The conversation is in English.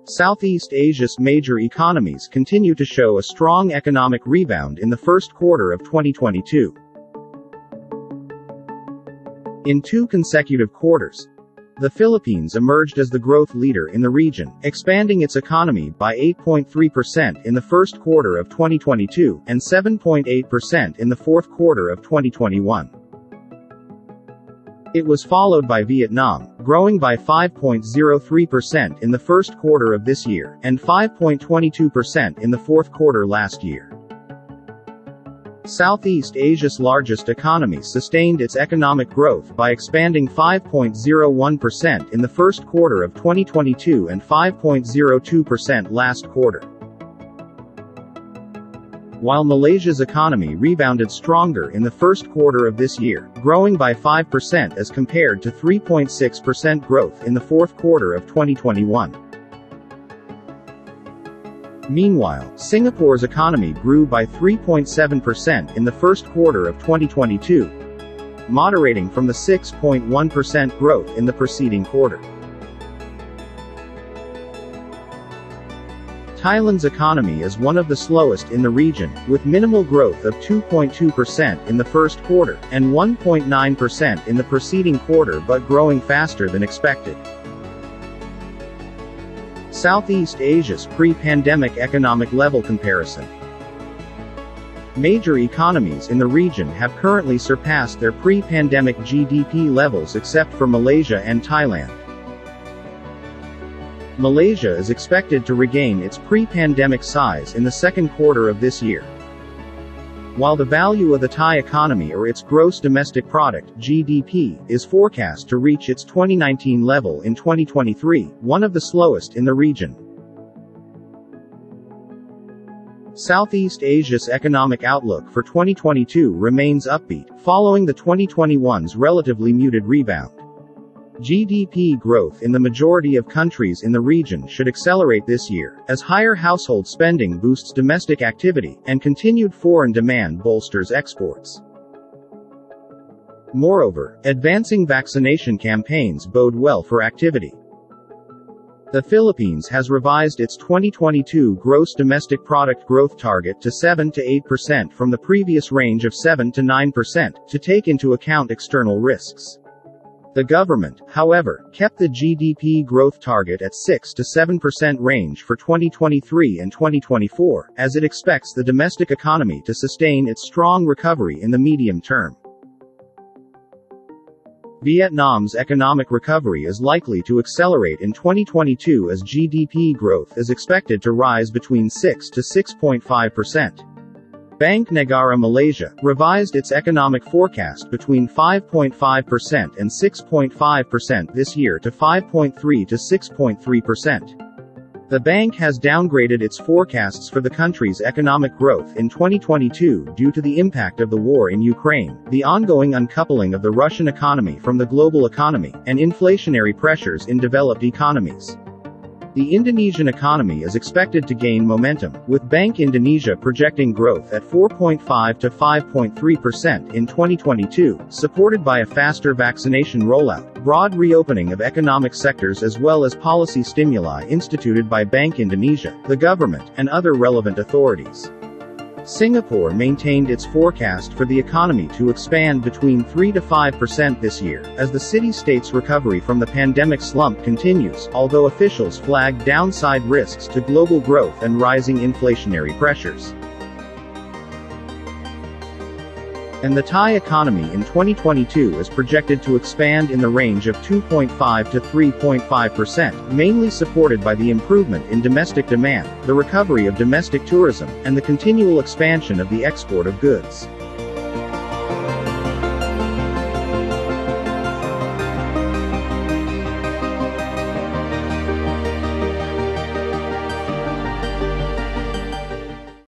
Southeast Asia's major economies continue to show a strong economic rebound in the first quarter of 2022. In 2 consecutive quarters, the Philippines emerged as the growth leader in the region, expanding its economy by 8.3% in the first quarter of 2022, and 7.8% in the fourth quarter of 2021. It was followed by Vietnam, growing by 5.03% in the first quarter of this year, and 5.22% in the fourth quarter last year. Southeast Asia's largest economy sustained its economic growth by expanding 5.01% in the first quarter of 2022 and 5.02% last quarter. While Malaysia's economy rebounded stronger in the first quarter of this year, growing by 5% as compared to 3.6% growth in the fourth quarter of 2021. Meanwhile, Singapore's economy grew by 3.7% in the first quarter of 2022, moderating from the 6.1% growth in the preceding quarter. Thailand's economy is one of the slowest in the region, with minimal growth of 2.2% in the first quarter, and 1.9% in the preceding quarter, but growing faster than expected. Southeast Asia's pre-pandemic economic level comparison. Major economies in the region have currently surpassed their pre-pandemic GDP levels except for Malaysia and Thailand. Malaysia is expected to regain its pre-pandemic size in the second quarter of this year. While the value of the Thai economy, or its gross domestic product (GDP), is forecast to reach its 2019 level in 2023, one of the slowest in the region. Southeast Asia's economic outlook for 2022 remains upbeat, following the 2021's relatively muted rebound. GDP growth in the majority of countries in the region should accelerate this year, as higher household spending boosts domestic activity, and continued foreign demand bolsters exports. Moreover, advancing vaccination campaigns bode well for activity. The Philippines has revised its 2022 gross domestic product growth target to 7 to 8% from the previous range of 7 to 9%, to take into account external risks. The government, however, kept the GDP growth target at 6 to 7% range for 2023 and 2024, as it expects the domestic economy to sustain its strong recovery in the medium term. Vietnam's economic recovery is likely to accelerate in 2022 as GDP growth is expected to rise between 6 to 6.5%. Bank Negara Malaysia revised its economic forecast between 5.5% and 6.5% this year to 5.3 to 6.3%. The bank has downgraded its forecasts for the country's economic growth in 2022 due to the impact of the war in Ukraine, the ongoing uncoupling of the Russian economy from the global economy, and inflationary pressures in developed economies. The Indonesian economy is expected to gain momentum, with Bank Indonesia projecting growth at 4.5 to 5.3% in 2022, supported by a faster vaccination rollout, broad reopening of economic sectors, as well as policy stimuli instituted by Bank Indonesia, the government, and other relevant authorities. Singapore maintained its forecast for the economy to expand between 3 to 5% this year, as the city-state's recovery from the pandemic slump continues, although officials flagged downside risks to global growth and rising inflationary pressures. And the Thai economy in 2022 is projected to expand in the range of 2.5 to 3.5%, mainly supported by the improvement in domestic demand, the recovery of domestic tourism, and the continual expansion of the export of goods.